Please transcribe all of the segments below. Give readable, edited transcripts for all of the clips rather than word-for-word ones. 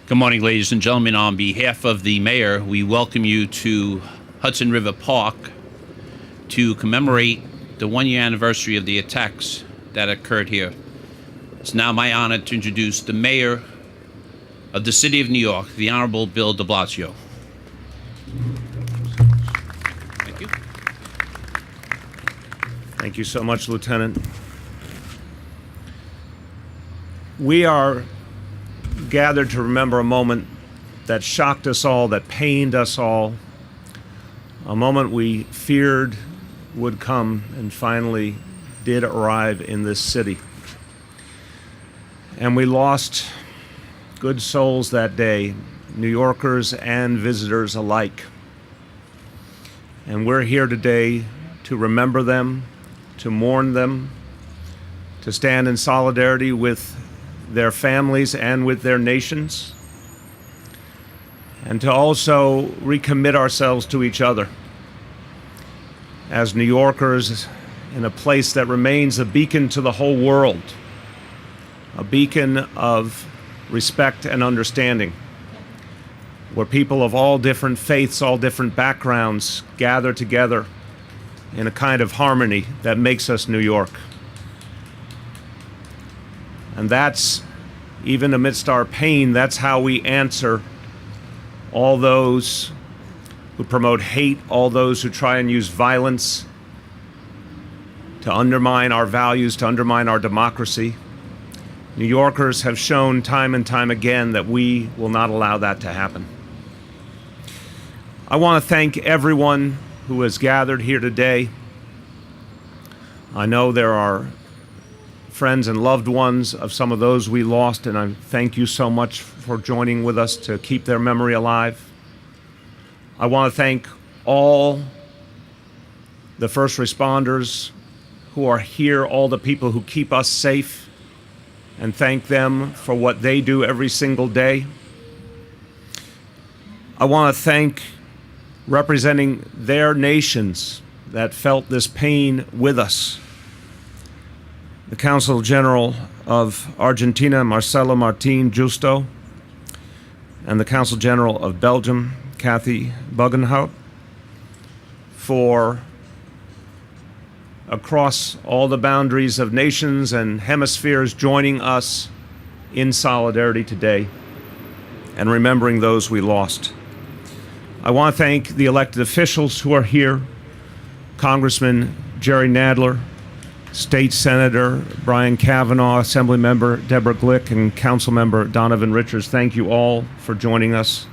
Good morning, ladies and gentlemen. On behalf of the mayor, we welcome you to Hudson River Park to commemorate the one-year anniversary of the attacks that occurred here. It's now my honor to introduce the mayor of the city of New York, the Honorable Bill de Blasio. Thank you. Thank you so much, Lieutenant. We are gathered to remember a moment that shocked us all, that pained us all, a moment we feared would come and finally did arrive in this city. And we lost good souls that day, New Yorkers and visitors alike. And we're here today to remember them, to mourn them, to stand in solidarity with their families and with their nations, and to also recommit ourselves to each other as New Yorkers in a place that remains a beacon to the whole world, a beacon of respect and understanding, where people of all different faiths, all different backgrounds gather together in a kind of harmony that makes us New York. And that's, even amidst our pain, that's how we answer all those who promote hate, all those who try and use violence to undermine our values, to undermine our democracy. New Yorkers have shown time and time again that we will not allow that to happen. I want to thank everyone who has gathered here today. I know there are friends and loved ones of some of those we lost, and I thank you so much for joining with us to keep their memory alive. I want to thank all the first responders who are here, all the people who keep us safe, and thank them for what they do every single day. I want to thank representing their nations that felt this pain with us, the Consul General of Argentina, Marcelo Martin Justo, and the Consul General of Belgium, Kathy Bugenhout, for across all the boundaries of nations and hemispheres joining us in solidarity today and remembering those we lost. I want to thank the elected officials who are here, Congressman Jerry Nadler, State Senator Brian Kavanaugh, Assemblymember Deborah Glick, and Councilmember Donovan Richards. Thank you all for joining us.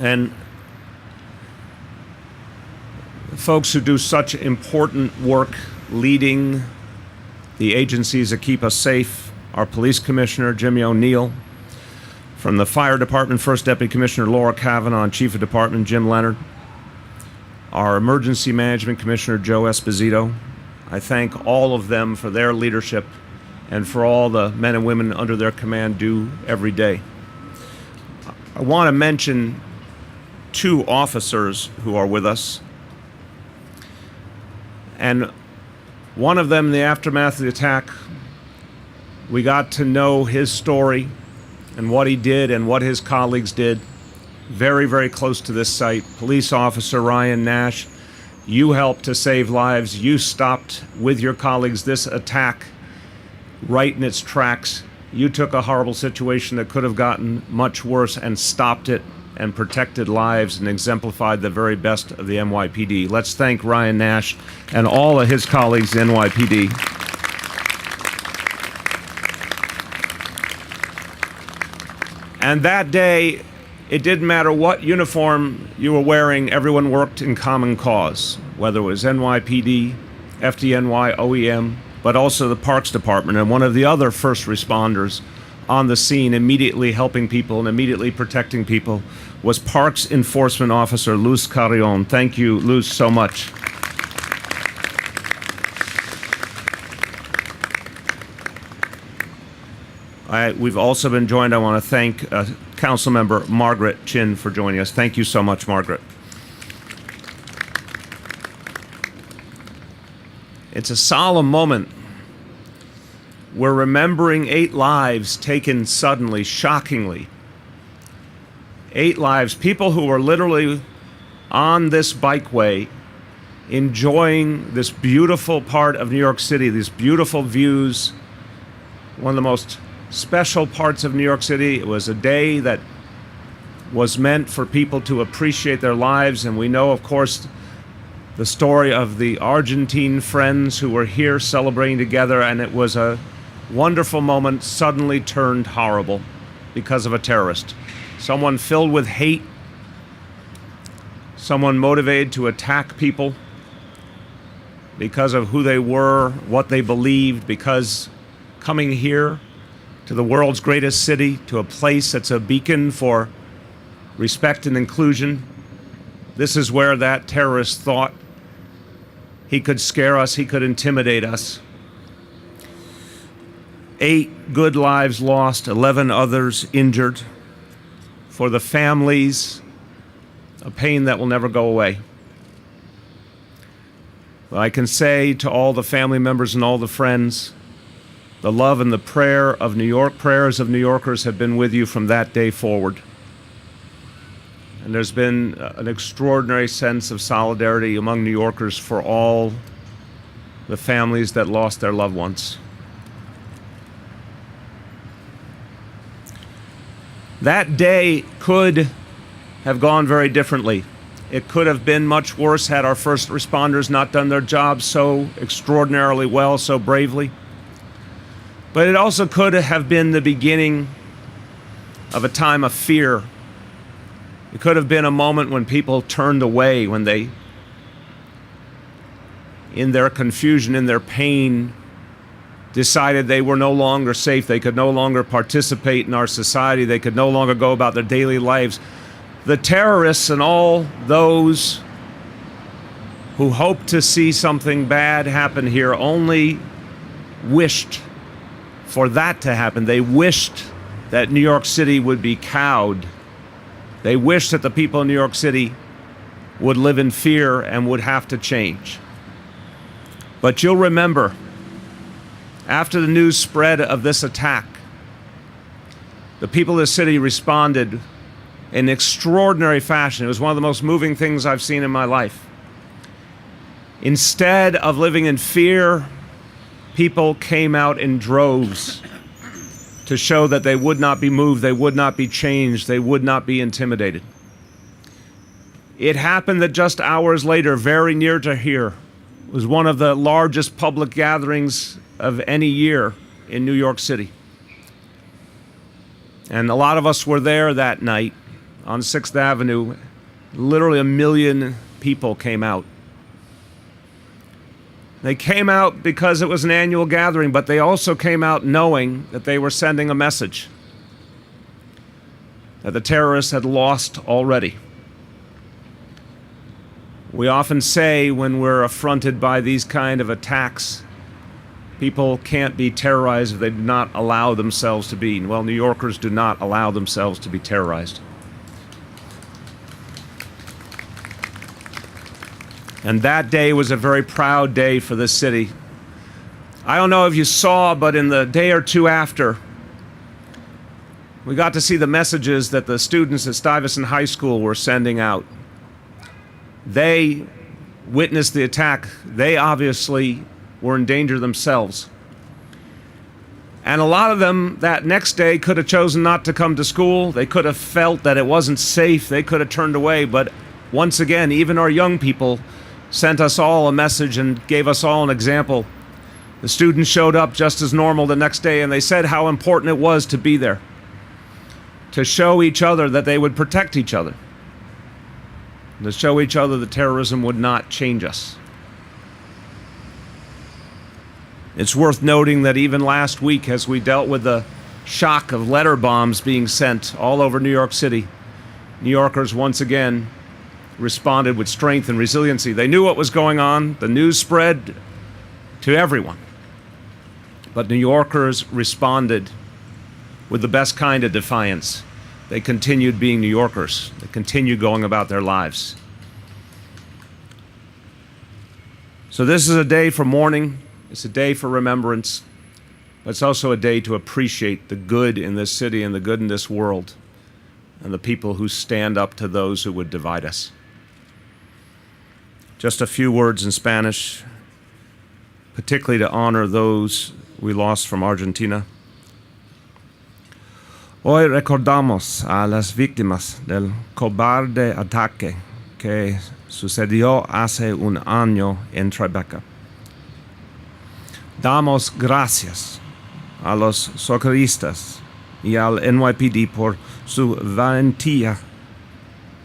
And folks who do such important work leading the agencies that keep us safe, our Police Commissioner, Jimmy O'Neill, from the Fire Department, First Deputy Commissioner Laura Kavanaugh, and Chief of Department Jim Leonard, our Emergency Management Commissioner, Joe Esposito. I thank all of them for their leadership and for all the men and women under their command do every day. I want to mention two officers who are with us. And one of them, in the aftermath of the attack, we got to know his story and what he did and what his colleagues did. Very, very close to this site. Police officer Ryan Nash, you helped to save lives. You stopped with your colleagues this attack right in its tracks. You took a horrible situation that could have gotten much worse and stopped it and protected lives and exemplified the very best of the NYPD. Let's thank Ryan Nash and all of his colleagues in NYPD. And that day, it didn't matter what uniform you were wearing, everyone worked in common cause, whether it was NYPD, FDNY, OEM, but also the Parks Department. And one of the other first responders on the scene, immediately helping people and immediately protecting people, was Parks Enforcement Officer Luz Carrion. Thank you, Luz, so much. We've also been joined, I want to thank Councilmember Margaret Chin for joining us. Thank you so much, Margaret. It's a solemn moment we're remembering 8 lives taken suddenly, shockingly. 8 lives, people who were literally on this bikeway enjoying this beautiful part of New York City, these beautiful views, one of the most special parts of New York City. It was a day that was meant for people to appreciate their lives, and we know, of course, the story of the Argentine friends who were here celebrating together, and it was a wonderful moment suddenly turned horrible because of a terrorist. Someone filled with hate, someone motivated to attack people because of who they were, what they believed, because coming here to the world's greatest city, to a place that's a beacon for respect and inclusion, this is where that terrorist thought he could scare us, he could intimidate us. 8 good lives lost, 11 others injured. For the families, a pain that will never go away. Well, I can say to all the family members and all the friends, the love and the prayers of New Yorkers have been with you from that day forward. And there's been an extraordinary sense of solidarity among New Yorkers for all the families that lost their loved ones. That day could have gone very differently. It could have been much worse had our first responders not done their job so extraordinarily well, so bravely. But it also could have been the beginning of a time of fear. It could have been a moment when people turned away, when they, in their confusion, in their pain, decided they were no longer safe. They could no longer participate in our society. They could no longer go about their daily lives. The terrorists and all those who hoped to see something bad happen here only wished for that to happen. They wished that New York City would be cowed. They wished that the people in New York City would live in fear and would have to change. But you'll remember, after the news spread of this attack, the people of the city responded in extraordinary fashion. It was one of the most moving things I've seen in my life. Instead of living in fear, people came out in droves to show that they would not be moved, they would not be changed, they would not be intimidated. It happened that just hours later, very near to here, was one of the largest public gatherings of any year in New York City. And a lot of us were there that night on 6th Avenue. Literally 1 million people came out. They came out because it was an annual gathering, but they also came out knowing that they were sending a message that the terrorists had lost already. We often say when we're affronted by these kind of attacks, people can't be terrorized if they do not allow themselves to be. Well, New Yorkers do not allow themselves to be terrorized. And that day was a very proud day for this city. I don't know if you saw, but in the day or two after, we got to see the messages that the students at Stuyvesant High School were sending out. They witnessed the attack. They obviously were in danger themselves. And a lot of them that next day could have chosen not to come to school. They could have felt that it wasn't safe. They could have turned away. But once again, even our young people sent us all a message and gave us all an example. The students showed up just as normal the next day, and they said how important it was to be there, to show each other that they would protect each other, to show each other that terrorism would not change us. It's worth noting that even last week, as we dealt with the shock of letter bombs being sent all over New York City, New Yorkers once again responded with strength and resiliency. They knew what was going on. The news spread to everyone. But New Yorkers responded with the best kind of defiance. They continued being New Yorkers. They continued going about their lives. So this is a day for mourning. It's a day for remembrance. It's also a day to appreciate the good in this city and the good in this world and the people who stand up to those who would divide us. Just a few words in Spanish, particularly to honor those we lost from Argentina. Hoy recordamos a las víctimas del cobarde ataque que sucedió hace un año en Tribeca. Damos gracias a los socorristas y al NYPD por su valentía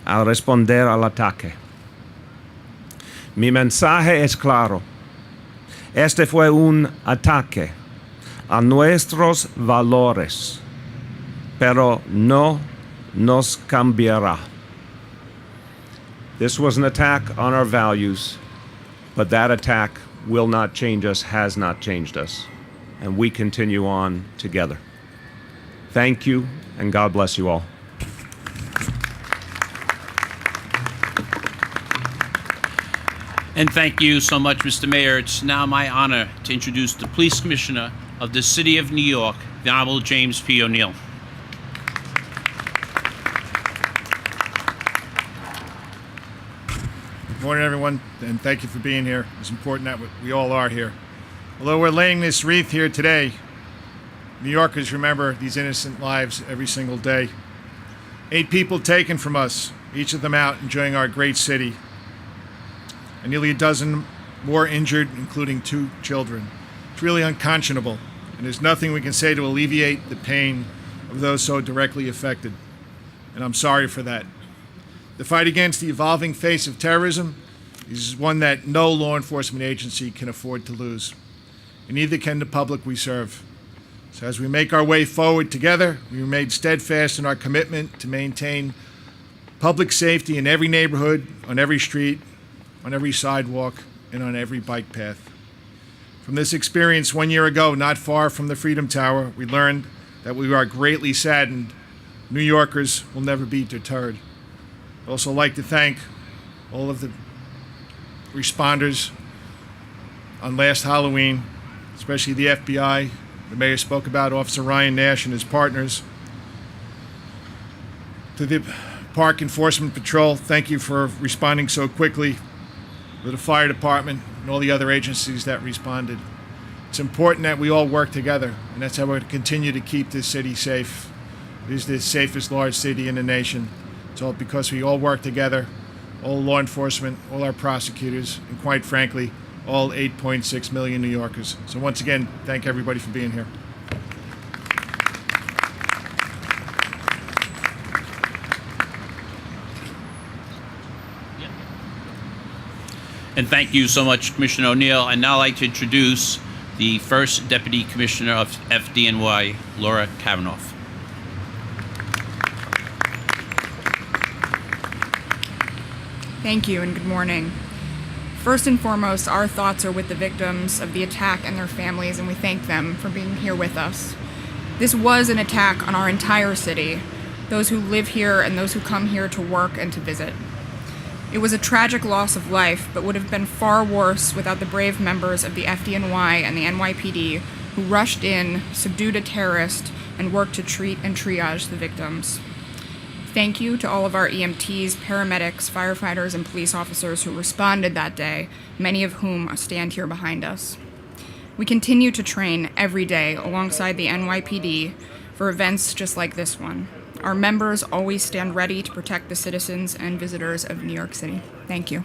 al responder al ataque. Mi mensaje es claro. Este fue un ataque a nuestros valores, pero no nos cambiará. This was an attack on our values, but that attack will not change us, has not changed us, and we continue on together. Thank you, and God bless you all. And thank you so much, Mr. Mayor. It's now my honor to introduce the Police Commissioner of the City of New York, the Honorable James P. O'Neill. Good morning, everyone, and thank you for being here. It's important that we all are here. Although we're laying this wreath here today, New Yorkers remember these innocent lives every single day. 8 people taken from us, each of them out enjoying our great city, and nearly a dozen more injured, including 2 children. It's really unconscionable, and there's nothing we can say to alleviate the pain of those so directly affected. And I'm sorry for that. The fight against the evolving face of terrorism is one that no law enforcement agency can afford to lose, and neither can the public we serve. So as we make our way forward together, we remain steadfast in our commitment to maintain public safety in every neighborhood, on every street, on every sidewalk, and on every bike path. From this experience 1 year ago, not far from the Freedom Tower, we learned that we are greatly saddened. New Yorkers will never be deterred. I'd also like to thank all of the responders on last Halloween, especially the FBI. The mayor spoke about Officer Ryan Nash and his partners. To the Park Enforcement Patrol, thank you for responding so quickly. To the fire department and all the other agencies that responded. It's important that we all work together, and that's how we're going to continue to keep this city safe. It is the safest large city in the nation. It's all because we all work together, all law enforcement, all our prosecutors, and quite frankly, all 8.6 million New Yorkers. So once again, thank everybody for being here. And thank you so much, Commissioner O'Neill. I'd now like to introduce the First Deputy Commissioner of FDNY, Laura Kavanaugh. Thank you and good morning. First and foremost, our thoughts are with the victims of the attack and their families, and we thank them for being here with us. This was an attack on our entire city, those who live here and those who come here to work and to visit. It was a tragic loss of life, but would have been far worse without the brave members of the FDNY and the NYPD who rushed in, subdued a terrorist, and worked to treat and triage the victims. Thank you to all of our EMTs, paramedics, firefighters, and police officers who responded that day, many of whom stand here behind us. We continue to train every day alongside the NYPD for events just like this one. Our members always stand ready to protect the citizens and visitors of New York City. Thank you.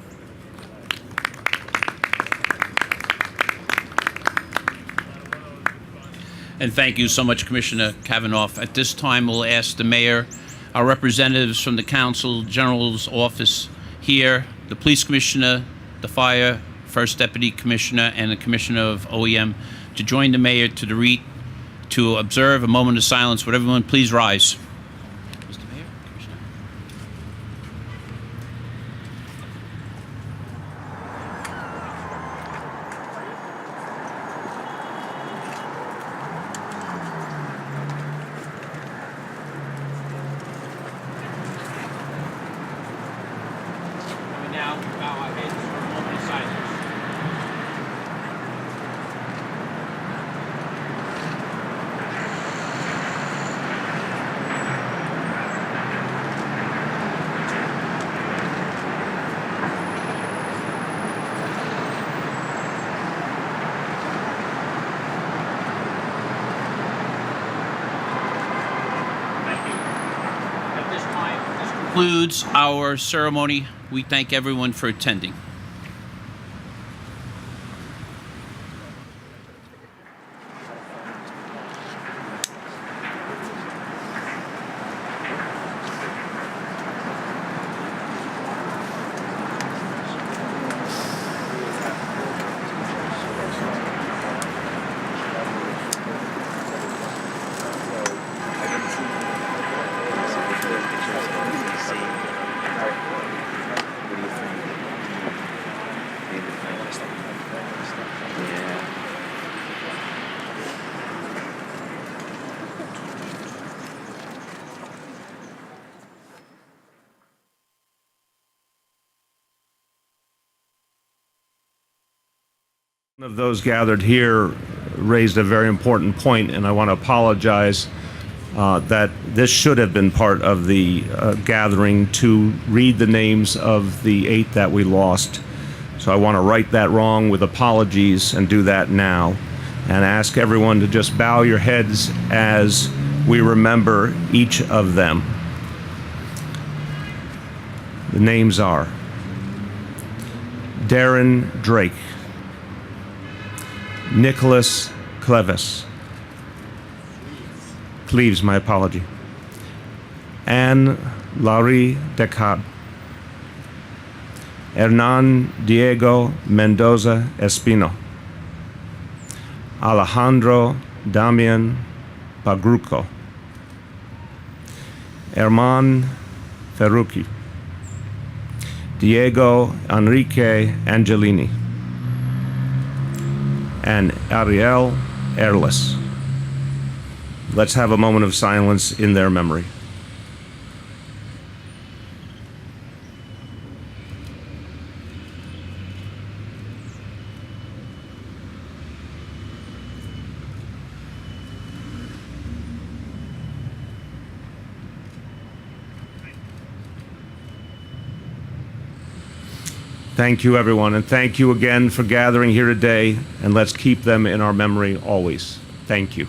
And thank you so much, Commissioner Kavanaugh. At this time, we'll ask the mayor, our representatives from the Counsel General's office here, the police commissioner, the fire, first deputy commissioner, and the commissioner of OEM to join the mayor to the wreath to observe a moment of silence. Would everyone please rise? Mr. Mayor, Commissioner. We now bow our heads for a moment of silence. concludes our ceremony. We thank everyone for attending. One of those gathered here raised a very important point, and I want to apologize that this should have been part of the gathering to read the names of the 8 that we lost. So I want to right that wrong with apologies and do that now, and ask everyone to just bow your heads as we remember each of them. The names are Darren Drake, Nicholas Clevis, Cleves, my apology, Anne Laurie Descartes, Hernan Diego Mendoza Espino, Alejandro Damian Pagruco, Herman Ferrucchi, Diego Enrique Angelini, and Ariel Erles. Let's have a moment of silence in their memory. Thank you, everyone, and thank you again for gathering here today, and let's keep them in our memory always. Thank you.